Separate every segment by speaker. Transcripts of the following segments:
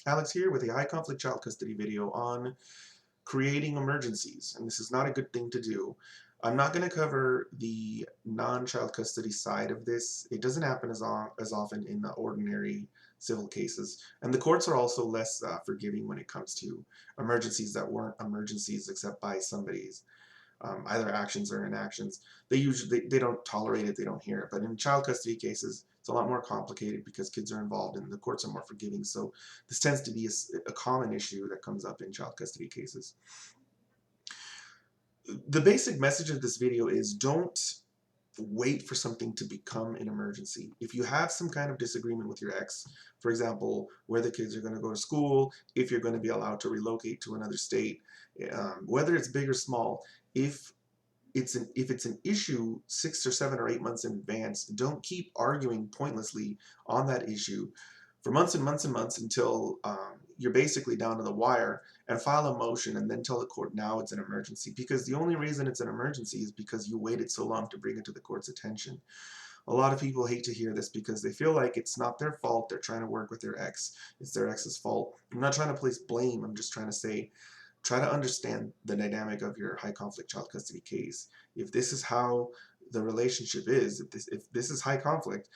Speaker 1: Alex here with a high conflict child custody video on creating emergencies, and this is not a good thing to do. I'm not going to cover the non-child custody side of this. It doesn't happen as often in the ordinary civil cases, and the courts are also less forgiving when it comes to emergencies that weren't emergencies except by somebody's either actions or inactions. They don't tolerate it, they don't hear it. But in child custody cases, it's a lot more complicated because kids are involved and the courts are more forgiving. So this tends to be a common issue that comes up in child custody cases. The basic message of this video is don't wait for something to become an emergency. If you have some kind of disagreement with your ex, for example, where the kids are going to go to school, if you're going to be allowed to relocate to another state, whether it's big or small, if if it's an issue 6 or 7 or 8 months in advance, don't keep arguing pointlessly on that issue for months and months and months until you're basically down to the wire, and file a motion and then tell the court now it's an emergency, because the only reason it's an emergency is because you waited so long to bring it to the court's attention. A lot of people hate to hear this because they feel like it's not their fault. They're trying to work with their ex. It's their ex's fault. I'm not trying to place blame. I'm just trying to say, try to understand the dynamic of your high conflict child custody case. If this is how the relationship is, if this is high conflict,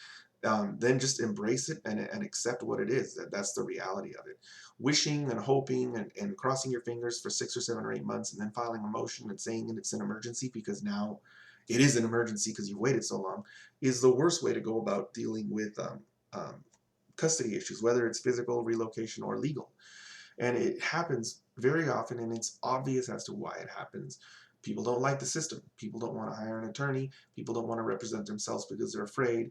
Speaker 1: then just embrace it and accept what it is. That's the reality of it. Wishing and hoping and crossing your fingers for 6 or 7 or 8 months and then filing a motion and saying it's an emergency because now it is an emergency because you waited so long is the worst way to go about dealing with custody issues, whether it's physical, relocation, or legal. And it happens very often, and it's obvious as to why it happens. People don't like the system. People don't want to hire an attorney. People don't want to represent themselves because they're afraid.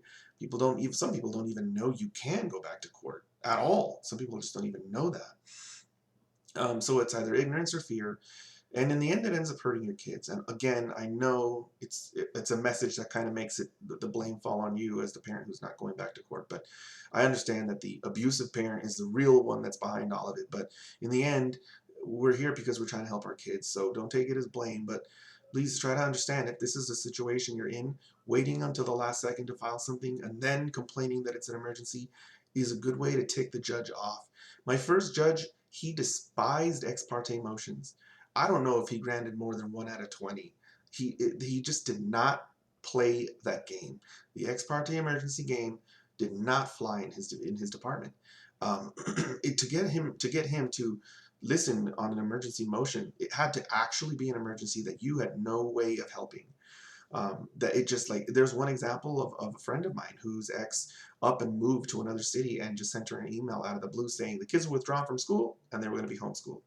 Speaker 1: Some people don't even know you can go back to court at all. Some people just don't even know that. So it's either ignorance or fear, and in the end, it ends up hurting your kids. And again, I know it's a message that kind of makes it the blame fall on you as the parent who's not going back to court. But I understand that the abusive parent is the real one that's behind all of it. But in the end, we're here because we're trying to help our kids. So don't take it as blame, but please try to understand if this is a situation you're in, waiting until the last second to file something and then complaining that it's an emergency is a good way to tick the judge off. My first judge, he despised ex parte motions. I don't know if he granted more than 1 out of 20. He just did not play that game. The ex parte emergency game did not fly in his department. To get him to listen on an emergency motion, it had to actually be an emergency that you had no way of helping. That it just, like, there's one example of a friend of mine whose ex up and moved to another city and just sent her an email out of the blue saying the kids were withdrawn from school and they were going to be homeschooled.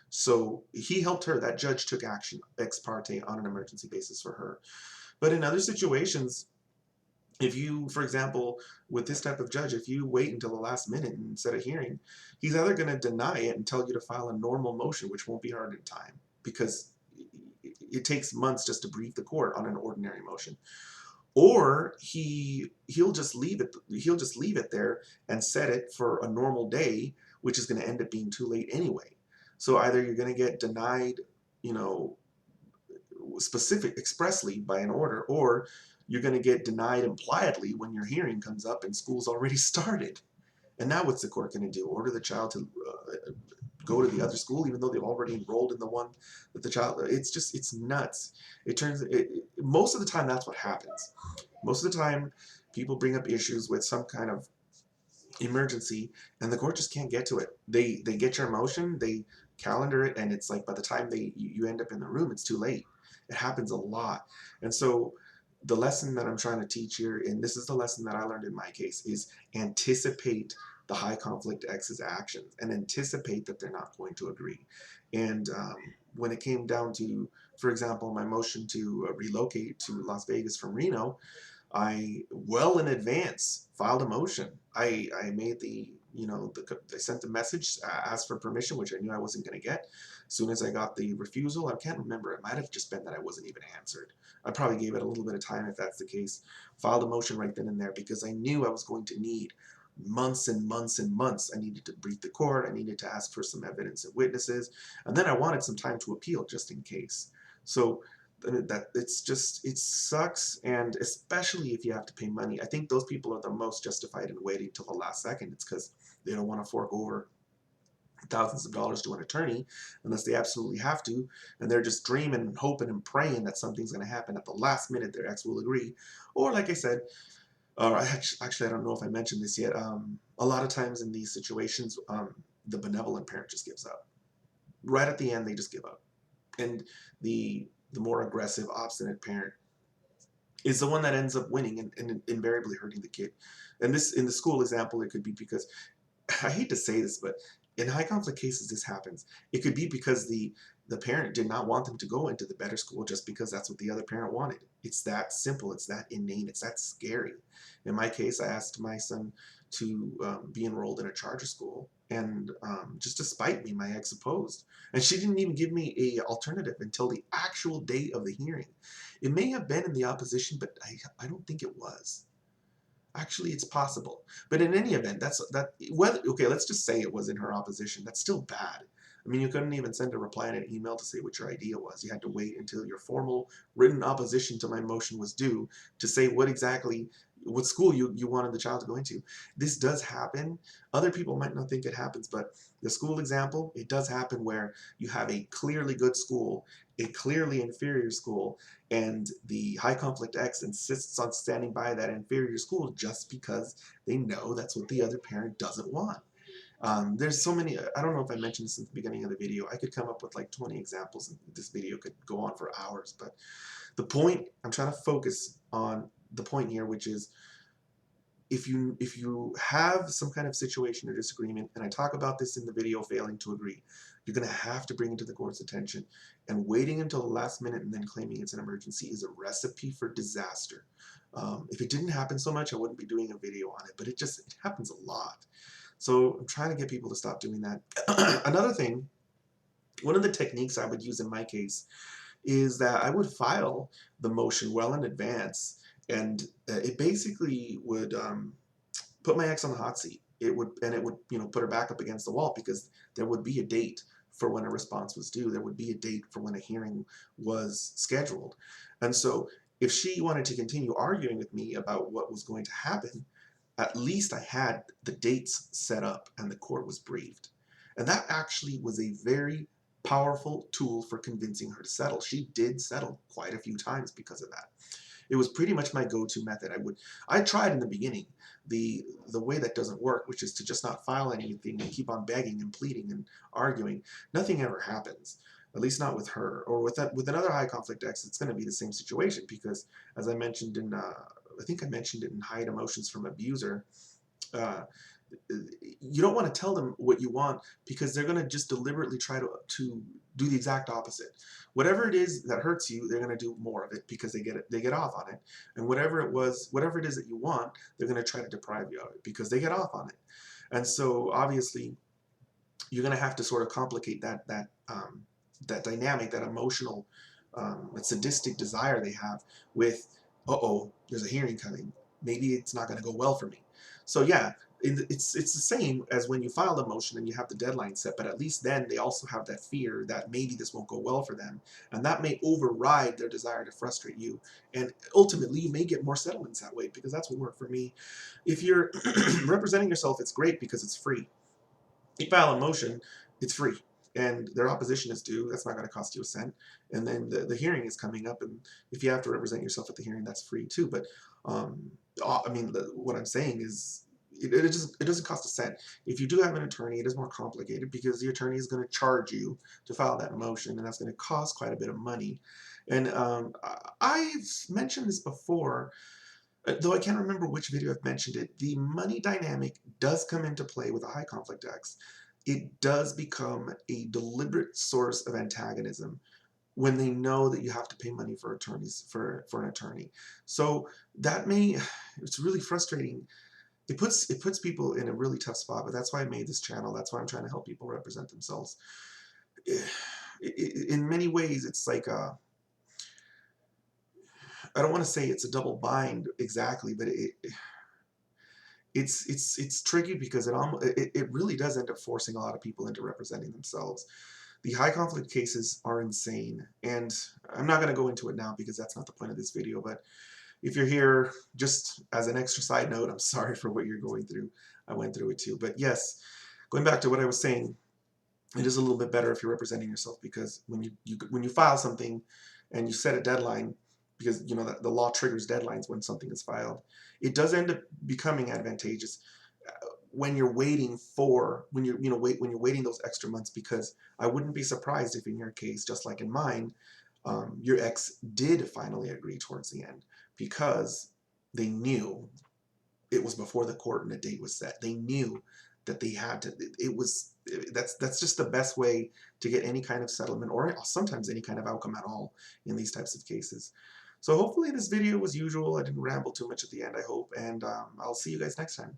Speaker 1: So he helped her. That judge took action ex parte on an emergency basis for her. But in other situations, if you, for example, with this type of judge, if you wait until the last minute and set a hearing, he's either going to deny it and tell you to file a normal motion, which won't be hard in time because it takes months just to brief the court on an ordinary motion, or he'll just leave it there and set it for a normal day, which is going to end up being too late anyway. So either you're going to get denied, you know, specific expressly by an order, or you're going to get denied impliedly when your hearing comes up and school's already started. And now what's the court going to do? Order the child to go to the other school even though they've already enrolled in the one that the child, it's nuts. Most of the time that's what happens. Most of the time people bring up issues with some kind of emergency and the court just can't get to it. They get your motion, they calendar it, and it's like by the time you end up in the room, it's too late. It happens a lot. And so the lesson that I'm trying to teach here, and this is the lesson that I learned in my case, is anticipate the high conflict ex's actions and anticipate that they're not going to agree. And when it came down to, for example, my motion to relocate to Las Vegas from Reno, I well in advance filed a motion. I made I sent the message, asked for permission, which I knew I wasn't going to get. As soon as I got the refusal, I can't remember, it might have just been that I wasn't even answered. I probably gave it a little bit of time if that's the case. Filed a motion right then and there because I knew I was going to need months and months and months. I needed to brief the court, I needed to ask for some evidence and witnesses, and then I wanted some time to appeal just in case. So it sucks, and especially if you have to pay money. I think those people are the most justified in waiting till the last second. It's because they don't want to fork over thousands of dollars to an attorney unless they absolutely have to, and they're just dreaming and hoping and praying that something's going to happen at the last minute their ex will agree. Or like I said, or actually I don't know if I mentioned this yet, a lot of times in these situations, the benevolent parent just gives up. Right at the end, they just give up. And the more aggressive, obstinate parent is the one that ends up winning and invariably hurting the kid. And this, in the school example, it could be because, I hate to say this, but in high conflict cases, this happens. It could be because the parent did not want them to go into the better school just because that's what the other parent wanted. It's that simple. It's that inane. It's that scary. In my case, I asked my son to be enrolled in a charter school, and just to spite me, my ex opposed. And she didn't even give me a alternative until the actual date of the hearing. It may have been in the opposition, but I don't think it was. Actually, it's possible. But in any event, whether, okay, let's just say it was in her opposition. That's still bad. I mean, you couldn't even send a reply in an email to say what your idea was. You had to wait until your formal written opposition to my motion was due to say what school you wanted the child to go into. This does happen. Other people might not think it happens, but the school example, it does happen where you have a clearly good school, a clearly inferior school, and the high conflict ex insists on standing by that inferior school just because they know that's what the other parent doesn't want. There's so many, I don't know if I mentioned this in the beginning of the video. I could come up with like 20 examples, and this video could go on for hours. But the point, I'm trying to focus on the point here, which is if you have some kind of situation or disagreement, and I talk about this in the video, failing to agree, you're going to have to bring it to the court's attention. And waiting until the last minute and then claiming it's an emergency is a recipe for disaster. If it didn't happen so much, I wouldn't be doing a video on it, but it happens a lot. So I'm trying to get people to stop doing that. Another thing, one of the techniques I would use in my case is that I would file the motion well in advance, and it basically would put my ex on the hot seat. It would put her back up against the wall, because there would be a date for when a response was due. There would be a date for when a hearing was scheduled. And so if she wanted to continue arguing with me about what was going to happen, at least I had the dates set up and the court was briefed. And that actually was a very powerful tool for convincing her to settle. She did settle quite a few times because of that. It was pretty much my go-to method. I tried in the beginning the way that doesn't work, which is to just not file anything and keep on begging and pleading and arguing. Nothing ever happens, at least not with her. Or with another high conflict ex, it's going to be the same situation, because as I mentioned in I think I mentioned it in Hide Emotions from Abuser, uh, you don't want to tell them what you want, because they're going to just deliberately try to do the exact opposite. Whatever it is that hurts you, they're going to do more of it because they get off on it. And whatever it is that you want, they're going to try to deprive you of it because they get off on it. And so obviously you're going to have to sort of complicate that dynamic, that emotional, that sadistic desire they have with, uh-oh, there's a hearing coming. Maybe it's not going to go well for me. So yeah, it's the same as when you file the motion and you have the deadline set, but at least then they also have that fear that maybe this won't go well for them, and that may override their desire to frustrate you. And ultimately, you may get more settlements that way, because that's what worked for me. If you're representing yourself, it's great because it's free. You file a motion, it's free, and their opposition is due. That's not going to cost you a cent. And then the hearing is coming up, and if you have to represent yourself at the hearing, that's free too. But I mean, what I'm saying is, it doesn't cost a cent. If you do have an attorney, it is more complicated, because the attorney is going to charge you to file that motion, and that's going to cost quite a bit of money. And I've mentioned this before, though I can't remember which video I've mentioned it. The money dynamic does come into play with a high conflict ex. It does become a deliberate source of antagonism when they know that you have to pay money for attorneys, for an attorney. So it's really frustrating. It puts people in a really tough spot, but that's why I made this channel. That's why I'm trying to help people represent themselves. In many ways, it's like I don't want to say it's a double bind exactly, but it's tricky, because it really does end up forcing a lot of people into representing themselves. The high conflict cases are insane, and I'm not going to go into it now because that's not the point of this video. But if you're here, just as an extra side note, I'm sorry for what you're going through. I went through it too. But yes, going back to what I was saying, It is a little bit better if you're representing yourself, because when you file something and you set a deadline, because you know that the law triggers deadlines when something is filed, it does end up becoming advantageous when you're waiting for when you're you know wait when you're waiting those extra months, because I wouldn't be surprised if in your case, just like in mine, your ex did finally agree towards the end, because they knew it was before the court and the date was set. They knew that they had to. It was that's just the best way to get any kind of settlement, or sometimes any kind of outcome at all in these types of cases. So hopefully this video was usual. I didn't ramble too much at the end, I hope, and I'll see you guys next time.